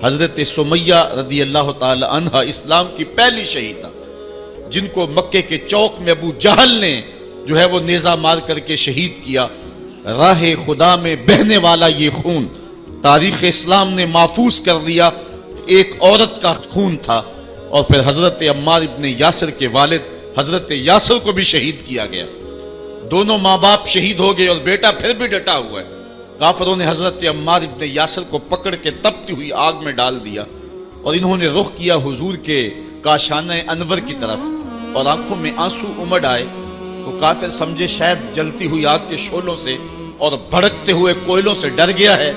حضرت سمیہ رضی اللہ تعالی عنہ اسلام کی پہلی شہیدہ، جن کو مکے کے چوک میں ابو جہل نے جو ہے وہ نیزہ مار کر کے شہید کیا۔ راہ خدا میں بہنے والا یہ خون تاریخ اسلام نے محفوظ کر لیا، ایک عورت کا خون تھا۔ اور پھر حضرت عمار ابن یاسر کے والد حضرت یاسر کو بھی شہید کیا گیا، دونوں ماں باپ شہید ہو گئے اور بیٹا پھر بھی ڈٹا ہوا ہے۔ کافروں نے حضرت عمار ابن یاسر کو پکڑ کے تپتی ہوئی آگ میں ڈال دیا، اور انہوں نے رخ کیا حضور کے کاشانہ انور کی طرف، اور آنکھوں میں آنسو امڑ آئے تو کافر سمجھے شاید جلتی ہوئی آگ کے شعلوں سے اور بھڑکتے ہوئے کوئلوں سے ڈر گیا ہے۔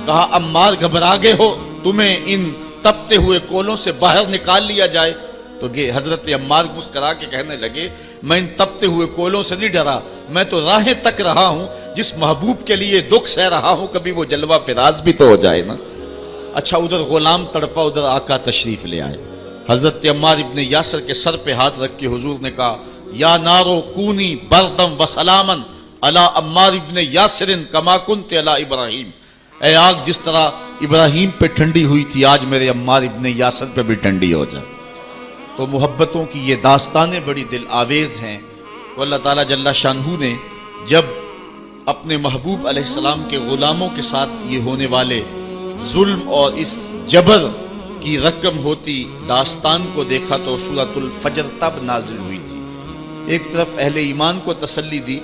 کہا عمار گھبرا گئے ہو، تمہیں ان تپتے ہوئے کوئلوں سے باہر نکال لیا جائے؟ تو حضرت عمار مسکرا کے کہنے لگے میں ان تپتے ہوئے کوئلوں سے نہیں ڈرا، میں تو راہیں تک رہا ہوں، جس محبوب کے لیے دکھ سہ رہا ہوں کبھی وہ جلوہ فراز بھی تو ہو جائے نا۔ اچھا ادھر غلام تڑپا، ادھر آقا تشریف لے آئے۔ حضرت عمار ابن یاسر کے سر پہ ہاتھ رکھ کے حضور نے کہا یا نارو کونی بردم و سلامن علی عمار ابن یاسر کما کنت علی ابراہیم، اے آگ جس طرح ابراہیم پہ ٹھنڈی ہوئی تھی آج میرے عمار ابن یاسر پہ بھی ٹھنڈی ہو جائے۔ تو محبتوں کی یہ داستانیں بڑی دل آویز ہیں۔ تو اللہ تعالیٰ جل شانہ نے جب اپنے محبوب علیہ السلام کے غلاموں کے ساتھ یہ ہونے والے ظلم اور اس جبر کی رقم ہوتی داستان کو دیکھا تو سورۃ الفجر تب نازل ہوئی تھی۔ ایک طرف اہل ایمان کو تسلی دی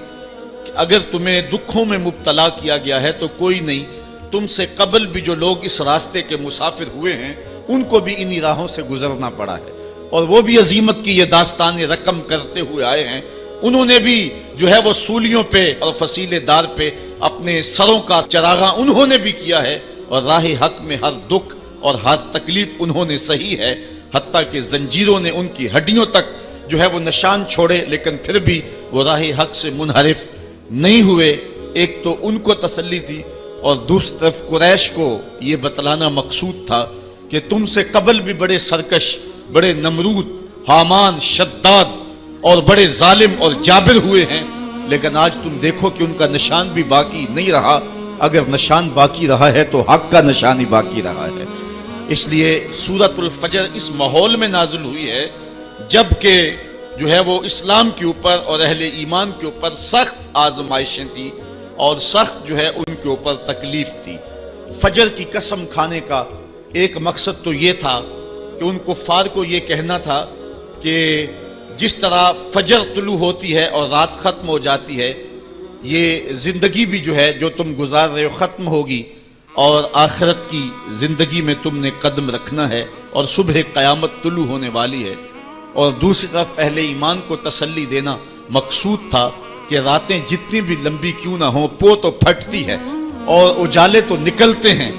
کہ اگر تمہیں دکھوں میں مبتلا کیا گیا ہے تو کوئی نہیں، تم سے قبل بھی جو لوگ اس راستے کے مسافر ہوئے ہیں ان کو بھی انہی راہوں سے گزرنا پڑا ہے، اور وہ بھی عظیمت کی یہ داستان رقم کرتے ہوئے آئے ہیں۔ انہوں نے بھی جو ہے وہ سولیوں پہ اور فصیلے دار پہ اپنے سروں کا چراغاں انہوں نے بھی کیا ہے، اور راہ حق میں ہر دکھ اور ہر تکلیف انہوں نے سہی ہے، حتیٰ کہ زنجیروں نے ان کی ہڈیوں تک جو ہے وہ نشان چھوڑے، لیکن پھر بھی وہ راہ حق سے منحرف نہیں ہوئے۔ ایک تو ان کو تسلی تھی، اور دوسری طرف قریش کو یہ بتلانا مقصود تھا کہ تم سے قبل بھی بڑے سرکش، بڑے نمرود، حامان، شداد اور بڑے ظالم اور جابر ہوئے ہیں، لیکن آج تم دیکھو کہ ان کا نشان بھی باقی نہیں رہا۔ اگر نشان باقی رہا ہے تو حق کا نشان ہی باقی رہا ہے۔ اس لیے سورۃ الفجر اس ماحول میں نازل ہوئی ہے جب کہ جو ہے وہ اسلام کے اوپر اور اہل ایمان کے اوپر سخت آزمائشیں تھیں اور سخت جو ہے ان کے اوپر تکلیف تھی۔ فجر کی قسم کھانے کا ایک مقصد تو یہ تھا کہ ان کفار کو یہ کہنا تھا کہ جس طرح فجر طلوع ہوتی ہے اور رات ختم ہو جاتی ہے، یہ زندگی بھی جو ہے جو تم گزار رہے ہو ختم ہوگی، اور آخرت کی زندگی میں تم نے قدم رکھنا ہے، اور صبح قیامت طلوع ہونے والی ہے۔ اور دوسری طرف اہل ایمان کو تسلی دینا مقصود تھا کہ راتیں جتنی بھی لمبی کیوں نہ ہوں، پو تو پھٹتی ہے اور اجالے تو نکلتے ہیں،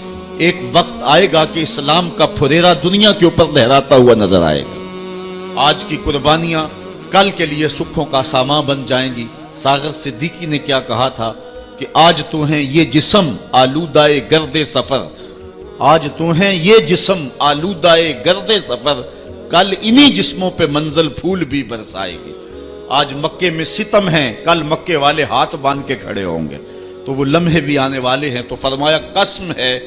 ایک وقت آئے گا کہ اسلام کا پھریرا دنیا کے اوپر لہراتا ہوا نظر آئے گا۔ آج کی قربانیاں کل کے لیے سکھوں کا سامان بن جائیں گی۔ ساغر صدیقی نے کیا کہا تھا کہ آج تو ہیں یہ جسم آلودہ گرد سفر، آج تو ہیں یہ جسم آلودہ گرد سفر، کل انہی جسموں پہ منزل پھول بھی برسائے گی۔ آج مکے میں ستم ہیں، کل مکے والے ہاتھ باندھ کے کھڑے ہوں گے، تو وہ لمحے بھی آنے والے ہیں۔ تو فرمایا قسم ہے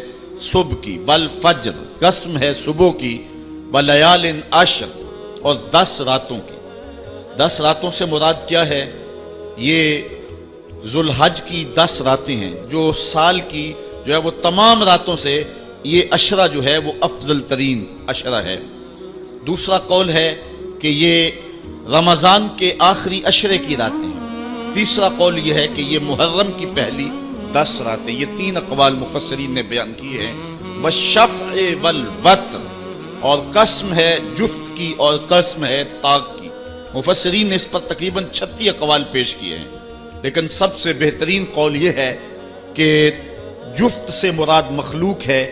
صبح کی والفجر، قسم ہے صبح کی، ولیال عشر، اور 10 راتوں کی۔ 10 راتوں سے مراد کیا ہے؟ یہ ذوالحج کی 10 راتیں ہیں، جو سال کی جو ہے وہ تمام راتوں سے یہ عشرہ جو ہے وہ افضل ترین عشرہ ہے۔ دوسرا قول ہے کہ یہ رمضان کے آخری عشرے کی راتیں ہیں۔ تیسرا قول یہ ہے کہ یہ محرم کی پہلی 10 راتیں۔ یہ 3 اقوال مفسرین نے بیان کیے ہیں۔ والشفع والوتر، اور قسم ہے جفت کی اور قسم ہے طاق کی۔ مفسرین نے اس پر تقریباً 36 اقوال پیش کیے ہیں، لیکن سب سے بہترین قول یہ ہے کہ جفت سے مراد مخلوق ہے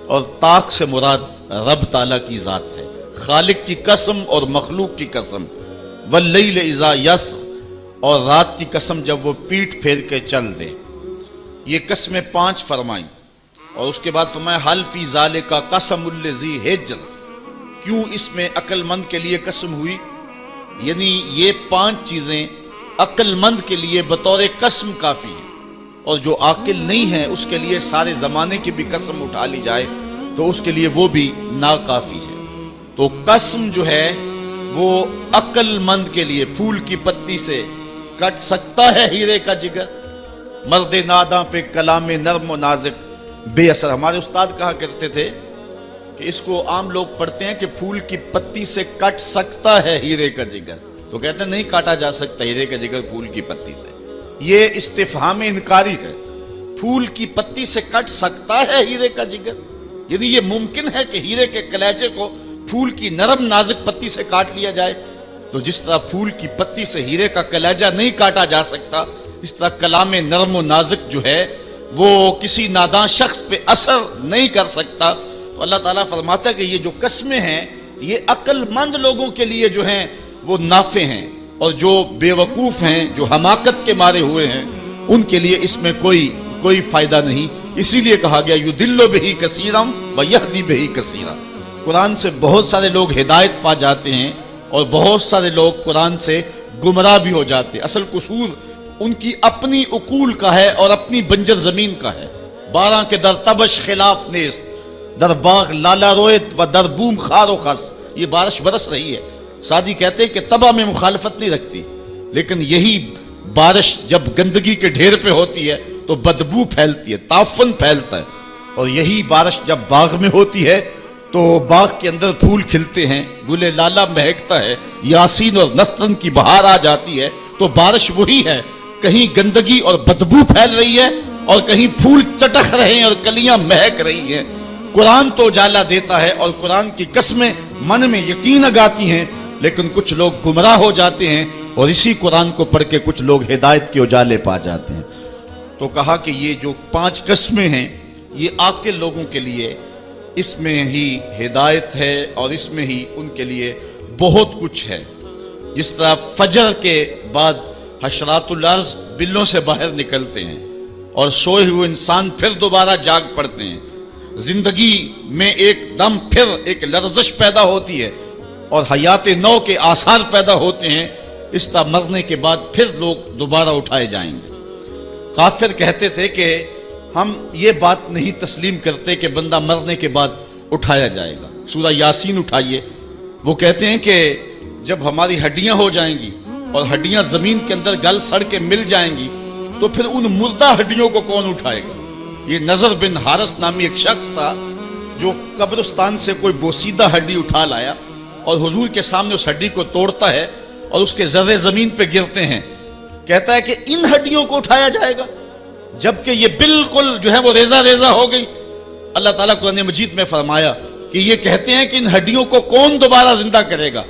اور طاق سے مراد رب تعالیٰ کی ذات ہے۔ خالق کی قسم اور مخلوق کی قسم۔ واللیل اذا یسر، اور رات کی قسم جب وہ پیٹھ پھیر کے چل دے۔ یہ قسمیں 5 فرمائیں، اور اس کے بعد فرمایا حل فی ذالک قسم الذی حجر، کیوں اس میں عقل مند کے لیے قسم ہوئی؟ یعنی یہ 5 چیزیں عقل مند کے لیے بطور قسم کافی ہیں، اور جو عاقل نہیں ہے اس کے لیے سارے زمانے کی بھی قسم اٹھا لی جائے تو اس کے لیے وہ بھی ناکافی ہے۔ تو قسم جو ہے وہ عقل مند کے لیے پھول کی پتی سے کٹ سکتا ہے ہیرے کا جگر، مرد ناداں پہ کلام نرم و نازک بے اثر۔ ہمارے استاد کہا کرتے تھے کہ اس کو عام لوگ پڑھتے ہیں کہ پھول کی پتی سے کٹ سکتا ہے ہیرے کا جگر، تو کہتے ہیں نہیں کاٹا جا سکتا ہیرے کا جگر پھول کی پتی سے۔ یہ استفہام انکاری ہے، پھول کی پتی سے کٹ سکتا ہے ہیرے کا جگر، یعنی یہ ممکن ہے کہ ہیرے کے کلیجے کو پھول کی نرم نازک پتی سے کاٹ لیا جائے؟ تو جس طرح پھول کی پتی سے ہیرے کا کلیجہ نہیں کاٹا جا سکتا، اس طرح کلام نرم و نازک جو ہے وہ کسی ناداں شخص پہ اثر نہیں کر سکتا۔ تو اللہ تعالیٰ فرماتا ہے کہ یہ جو قسمیں ہیں یہ عقل مند لوگوں کے لیے جو ہیں وہ نافع ہیں، اور جو بے وقوف ہیں، جو حماقت کے مارے ہوئے ہیں، ان کے لیے اس میں کوئی فائدہ نہیں۔ اسی لیے کہا گیا یُضِلُّ بِهِ کثیرا وَیَہْدِی بِهِ کثیرا۔ قرآن سے بہت سارے لوگ ہدایت پا جاتے ہیں اور بہت سارے لوگ قرآن سے گمراہ بھی ہو جاتے ہیں۔ اصل قصور ان کی اپنی عقول کا ہے اور اپنی بنجر زمین کا ہے۔ 12 کے در تبش خلاف نیست، در باغ لالا رویت و در بوم خار و خس۔ یہ بارش برس رہی ہے، سعدی کہتے ہیں کہ تباہ میں مخالفت نہیں رکھتی، لیکن یہی بارش جب گندگی کے ڈھیر پہ ہوتی ہے تو بدبو پھیلتی ہے، تعفن پھیلتا ہے، اور یہی بارش جب باغ میں ہوتی ہے تو باغ کے اندر پھول کھلتے ہیں، گل لالا مہکتا ہے، یاسین اور نسترن کی بہار آ جاتی ہے۔ تو بارش وہی ہے، کہیں گندگی اور بدبو پھیل رہی ہے اور کہیں پھول چٹک رہے ہیں اور کلیاں مہک رہی ہیں۔ قرآن تو اجالا دیتا ہے اور قرآن کی قسمیں من میں یقین اگاتی ہیں، لیکن کچھ لوگ گمراہ ہو جاتے ہیں اور اسی قرآن کو پڑھ کے کچھ لوگ ہدایت کے اجالے پا جاتے ہیں۔ تو کہا کہ یہ جو 5 قسمیں ہیں یہ عاقل لوگوں کے لیے اس میں ہی ہدایت ہے اور اس میں ہی ان کے لیے بہت کچھ ہے۔ جس طرح فجر کے بعد حشرات الارض بلوں سے باہر نکلتے ہیں اور سوئے ہوئے انسان پھر دوبارہ جاگ پڑتے ہیں، زندگی میں ایک دم پھر ایک لرزش پیدا ہوتی ہے اور حیات نو کے آثار پیدا ہوتے ہیں، اس طرح مرنے کے بعد پھر لوگ دوبارہ اٹھائے جائیں گے۔ کافر کہتے تھے کہ ہم یہ بات نہیں تسلیم کرتے کہ بندہ مرنے کے بعد اٹھایا جائے گا۔ سورہ یاسین اٹھائیے، وہ کہتے ہیں کہ جب ہماری ہڈیاں ہو جائیں گی اور ہڈیاں زمین کے اندر گل سڑ کے مل جائیں گی تو پھر ان مردہ ہڈیوں کو کون اٹھائے گا؟ یہ نظر بن حارث نامی ایک شخص تھا جو قبرستان سے کوئی بوسیدہ ہڈی اٹھا لایا اور حضور کے سامنے اس ہڈی کو توڑتا ہے اور اس کے ذرے زمین پہ گرتے ہیں، کہتا ہے کہ ان ہڈیوں کو اٹھایا جائے گا جبکہ یہ بالکل جو ہے وہ ریزہ ریزہ ہو گئی۔ اللہ تعالیٰ قرآن مجید میں فرمایا کہ یہ کہتے ہیں کہ ان ہڈیوں کو کون دوبارہ زندہ کرے گا؟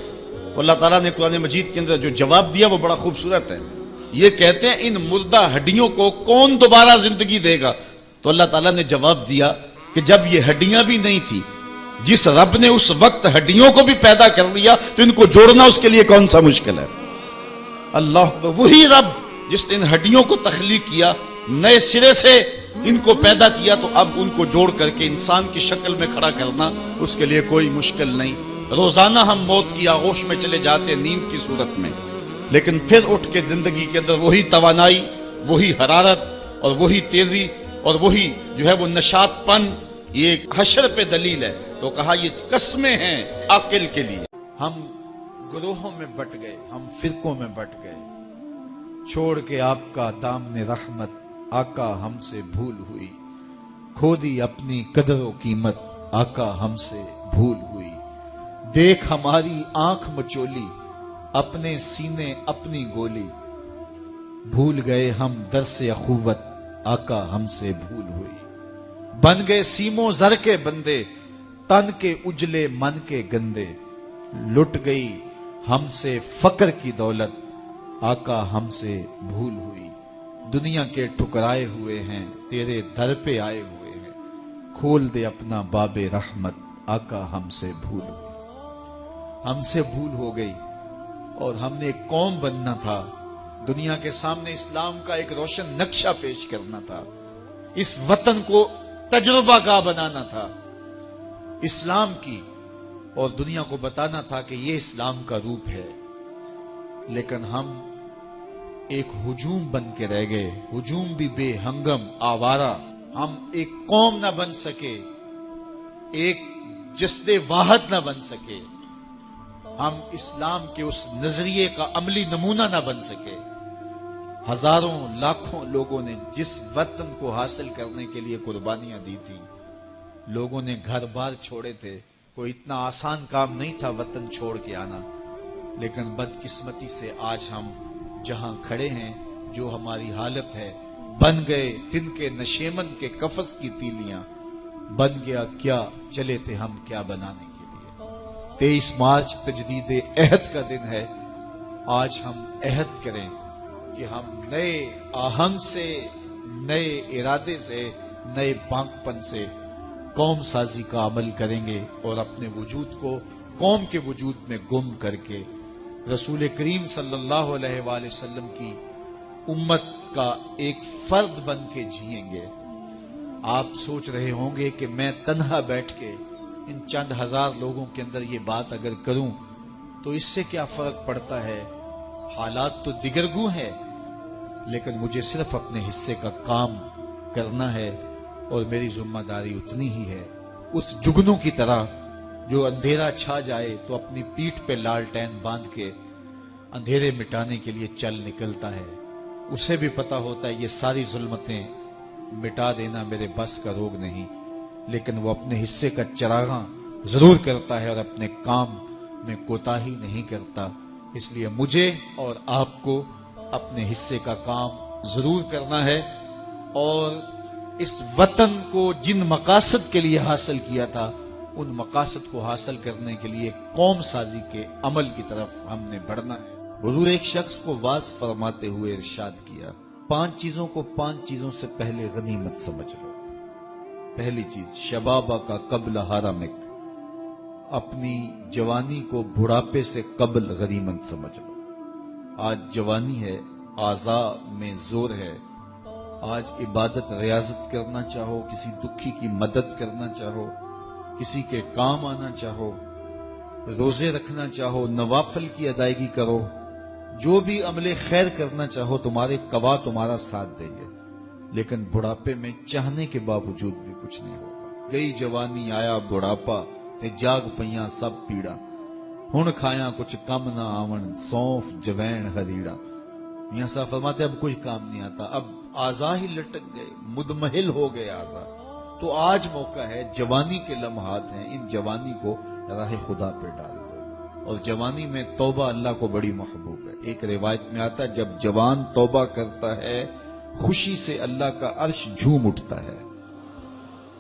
تو اللہ تعالیٰ نے قرآن مجید کے اندر جو جواب دیا وہ بڑا خوبصورت ہے۔ یہ کہتے ہیں ان مردہ ہڈیوں کو کون دوبارہ زندگی دے گا؟ تو اللہ تعالیٰ نے جواب دیا کہ جب یہ ہڈیاں بھی نہیں تھی، جس رب نے اس وقت ہڈیوں کو بھی پیدا کر لیا تو ان کو جوڑنا اس کے لیے کون سا مشکل ہے؟ اللہ، وہی رب جس نے ان ہڈیوں کو تخلیق کیا، نئے سرے سے ان کو پیدا کیا، تو اب ان کو جوڑ کر کے انسان کی شکل میں کھڑا کرنا اس کے لیے کوئی مشکل نہیں۔ روزانہ ہم موت کی آغوش میں چلے جاتے نیند کی صورت میں، لیکن پھر اٹھ کے زندگی کے اندر وہی توانائی، وہی حرارت اور وہی تیزی اور وہی جو ہے وہ نشاط پن، یہ حشر پہ دلیل ہے۔ تو کہا یہ قسمیں ہیں عاقل کے لیے۔ ہم گروہوں میں بٹ گئے، ہم فرقوں میں بٹ گئے، چھوڑ کے آپ کا دامن رحمت آقا ہم سے بھول ہوئی، کھو دی اپنی قدر و قیمت آقا ہم سے بھول ہوئی، دیکھ ہماری آنکھ مچولی اپنے سینے اپنی گولی، بھول گئے ہم درس اخوت آقا ہم سے بھول ہوئی، بن گئے سیموں زر کے بندے تن کے اجلے من کے گندے، لٹ گئی ہم سے فقر کی دولت آقا ہم سے بھول ہوئی، دنیا کے ٹھکرائے ہوئے ہیں تیرے در پہ آئے ہوئے ہیں، کھول دے اپنا باب رحمت آقا ہم سے بھول ہوئی۔ ہم سے بھول ہو گئی اور ہم نے ایک قوم بننا تھا، دنیا کے سامنے اسلام کا ایک روشن نقشہ پیش کرنا تھا، اس وطن کو تجربہ گاہ بنانا تھا اسلام کی، اور دنیا کو بتانا تھا کہ یہ اسلام کا روپ ہے، لیکن ہم ایک ہجوم بن کے رہ گئے، ہجوم بھی بے ہنگم آوارہ، ہم ایک قوم نہ بن سکے، ایک جسد واحد نہ بن سکے، ہم اسلام کے اس نظریے کا عملی نمونہ نہ بن سکے، ہزاروں لاکھوں لوگوں نے جس وطن کو حاصل کرنے کے لیے قربانیاں دی تھی، لوگوں نے گھر بار چھوڑے تھے، کوئی اتنا آسان کام نہیں تھا وطن چھوڑ کے آنا، لیکن بدقسمتی سے آج ہم جہاں کھڑے ہیں، جو ہماری حالت ہے، بن گئے تن کے نشیمن کے قفس کی تیلیاں، بن گیا کیا چلے تھے ہم کیا بنانے کے لیے۔ 23 مارچ تجدید عہد کا دن ہے، آج ہم عہد کریں کہ ہم نئے آہنگ سے، نئے ارادے سے، نئے بانک پن سے قوم سازی کا عمل کریں گے، اور اپنے وجود کو قوم کے وجود میں گم کر کے رسول کریم صلی اللہ علیہ وآلہ وسلم کی امت کا ایک فرد بن کے جئیں گے۔ آپ سوچ رہے ہوں گے کہ میں تنہا بیٹھ کے ان چند ہزار لوگوں کے اندر یہ بات اگر کروں تو اس سے کیا فرق پڑتا ہے، حالات تو دیگرگوں ہے، لیکن مجھے صرف اپنے حصے کا کام کرنا ہے، اور میری ذمہ داری اتنی ہی ہے۔ اس جگنوں کی طرح جو اندھیرا چھا جائے تو اپنی پیٹھ پہ لالٹین باندھ کے اندھیرے مٹانے کے لیے چل نکلتا ہے، اسے بھی پتا ہوتا ہے یہ ساری ظلمتیں مٹا دینا میرے بس کا روگ نہیں، لیکن وہ اپنے حصے کا چراغاں ضرور کرتا ہے اور اپنے کام میں کوتاہی نہیں کرتا۔ اس لیے مجھے اور آپ کو اپنے حصے کا کام ضرور کرنا ہے، اور اس وطن کو جن مقاصد کے لیے حاصل کیا تھا ان مقاصد کو حاصل کرنے کے لیے قوم سازی کے عمل کی طرف ہم نے بڑھنا ہے۔ حضور ایک شخص کو واعظ فرماتے ہوئے ارشاد کیا، 5 چیزوں کو 5 چیزوں سے پہلے غنیمت سمجھ لو۔ پہلی چیز، شبابہ کا قبل حرمک، اپنی جوانی کو بڑھاپے سے قبل غنیمت سمجھ لو۔ آج جوانی ہے، اعضاء میں زور ہے، آج عبادت ریاضت کرنا چاہو، کسی دکھی کی مدد کرنا چاہو، کسی کے کام آنا چاہو، روزے رکھنا چاہو، نوافل کی ادائیگی کرو، جو بھی عمل خیر کرنا چاہو، تمہارے قوا تمہارا ساتھ دیں گے، لیکن بڑھاپے میں چاہنے کے باوجود بھی کچھ نہیں ہوگا۔ گئی جوانی آیا بڑھاپا تے جاگ پیاں سب پیڑا، ہن کھایاں کچھ کم نہ آون، سونف جوین ہریڑا۔ میاں صاحب فرماتے اب کوئی کام نہیں آتا، اب اعضاء ہی لٹک گئے، مدمحل ہو گئے اعضاء۔ تو آج موقع ہے، جوانی کے لمحات ہیں، ان جوانی کو راہ خدا پہ ڈال دو، اور جوانی میں توبہ اللہ کو بڑی محبوب ہے۔ ایک روایت میں آتا ہے جب جوان توبہ کرتا ہے خوشی سے اللہ کا عرش جھوم اٹھتا ہے،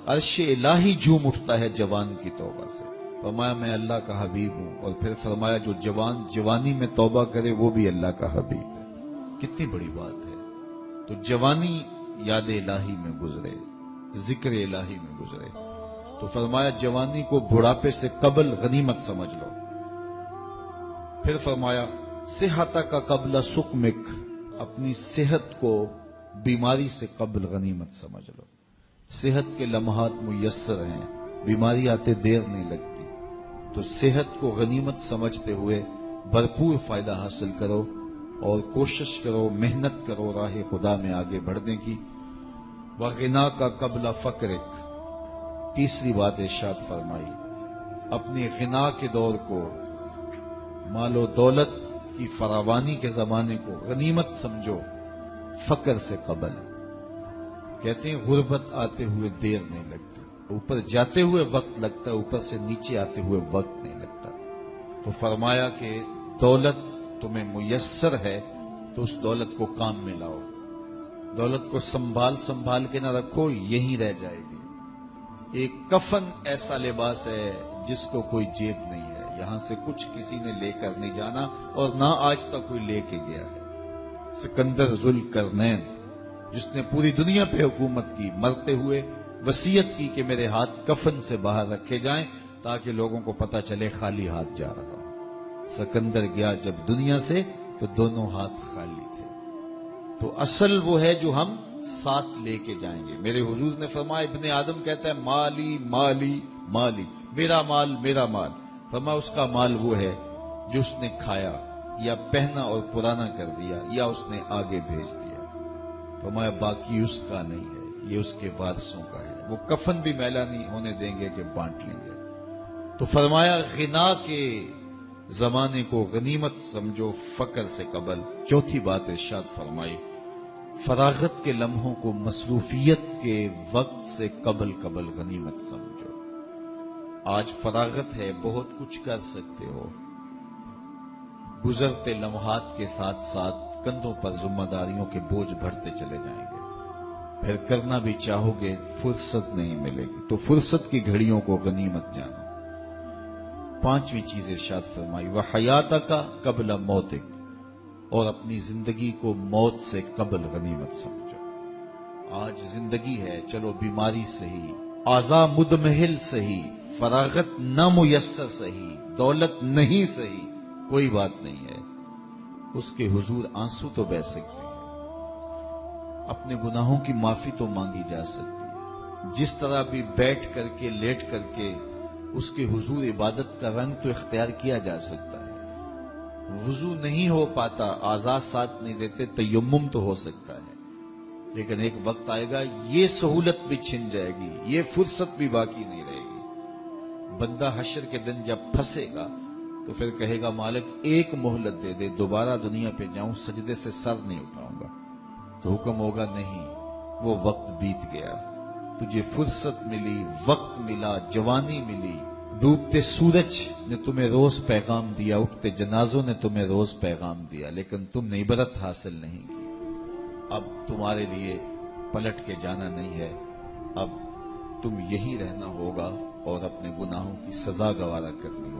عرش الہی جھوم اٹھتا ہے جوان کی توبہ سے۔ فرمایا میں اللہ کا حبیب ہوں، اور پھر فرمایا جو جوان جوانی میں توبہ کرے وہ بھی اللہ کا حبیب ہے۔ کتنی بڑی بات ہے۔ تو جوانی یاد الہی میں گزرے، ذکر الہی میں گزرے، تو فرمایا جوانی کو بڑھاپے سے قبل غنیمت سمجھ لو۔ پھر فرمایا صحت کا قبل سقمک، اپنی صحت کو بیماری سے قبل غنیمت سمجھ لو۔ صحت کے لمحات میسر ہیں، بیماری آتے دیر نہیں لگتی، تو صحت کو غنیمت سمجھتے ہوئے بھرپور فائدہ حاصل کرو، اور کوشش کرو، محنت کرو راہ خدا میں آگے بڑھنے کی۔ وغنا کا قبل فقرک، تیسری بات ارشاد فرمائی، اپنے غنا کے دور کو، مال و دولت کی فراوانی کے زمانے کو غنیمت سمجھو فقر سے قبل۔ کہتے ہیں غربت آتے ہوئے دیر نہیں لگتی، اوپر جاتے ہوئے وقت لگتا ہے، اوپر سے نیچے آتے ہوئے وقت نہیں لگتا۔ تو فرمایا کہ دولت تمہیں میسر ہے تو اس دولت کو کام میں لاؤ، دولت کو سنبھال کے نہ رکھو، یہیں رہ جائے گی۔ ایک کفن ایسا لباس ہے جس کو کوئی جیب نہیں ہے، یہاں سے کچھ کسی نے لے کر نہیں جانا، اور نہ آج تک کوئی لے کے گیا ہے۔ سکندر ذوالقرنین جس نے پوری دنیا پہ حکومت کی، مرتے ہوئے وصیت کی کہ میرے ہاتھ کفن سے باہر رکھے جائیں تاکہ لوگوں کو پتہ چلے خالی ہاتھ جا رہا ہوں۔ سکندر گیا جب دنیا سے تو دونوں ہاتھ خالی تھے۔ تو اصل وہ ہے جو ہم ساتھ لے کے جائیں گے۔ میرے حضور نے فرمایا، ابن آدم کہتا ہے مالی مالی مالی، میرا مال میرا مال۔ فرمایا اس کا مال وہ ہے جو اس نے کھایا یا پہنا اور پرانا کر دیا یا اس نے آگے بھیج دیا۔ فرمایا باقی اس کا نہیں ہے، یہ اس کے وارثوں کا ہے۔ وہ کفن بھی میلا نہیں ہونے دیں گے کہ بانٹ لیں گے۔ تو فرمایا غنا کے زمانے کو غنیمت سمجھو فقر سے قبل۔ چوتھی بات ارشاد فرمائی فراغت کے لمحوں کو مصروفیت کے وقت سے قبل غنیمت سمجھو۔ آج فراغت ہے، بہت کچھ کر سکتے ہو، گزرتے لمحات کے ساتھ ساتھ کندھوں پر ذمہ داریوں کے بوجھ بڑھتے چلے جائیں گے، پھر کرنا بھی چاہو گے فرصت نہیں ملے گی، تو فرصت کی گھڑیوں کو غنیمت جانو۔ پانچویں چیز ارشاد فرمائی وَحَيَاتَكَ قَبْلَ مَوْتِكَ، اور اپنی زندگی کو موت سے قبل غنیمت سمجھو۔ آج زندگی ہے، چلو بیماری سہی، اعضاء مدمحل سہی، فراغت نامیسر سہی، دولت نہیں سہی، کوئی بات نہیں ہے، اس کے حضور آنسو تو بہہ سکتے ہیں، اپنے گناہوں کی معافی تو مانگی جا سکتی ہے، جس طرح بھی بیٹھ کر کے لیٹ کر کے اس کے حضور عبادت کا رنگ تو اختیار کیا جا سکتا ہے۔ وضو نہیں ہو پاتا، اعضاء ساتھ نہیں دیتے، تیمم تو ہو سکتا ہے، لیکن ایک وقت آئے گا یہ سہولت بھی چھن جائے گی، یہ فرصت بھی باقی نہیں رہے گی۔ بندہ حشر کے دن جب پھنسے گا تو پھر کہے گا مالک ایک مہلت دے دے، دوبارہ دنیا پہ جاؤں، سجدے سے سر نہیں اٹھاؤں گا، تو حکم ہوگا نہیں، وہ وقت بیت گیا، تجھے فرصت ملی، وقت ملا، جوانی ملی، ڈوبتے سورج نے تمہیں روز پیغام دیا، اٹھتے جنازوں نے تمہیں روز پیغام دیا، لیکن تم نے عبرت حاصل نہیں کی۔ اب تمہارے لیے پلٹ کے جانا نہیں ہے، اب تم یہی رہنا ہوگا اور اپنے گناہوں کی سزا گوارا کرنی ہوگی۔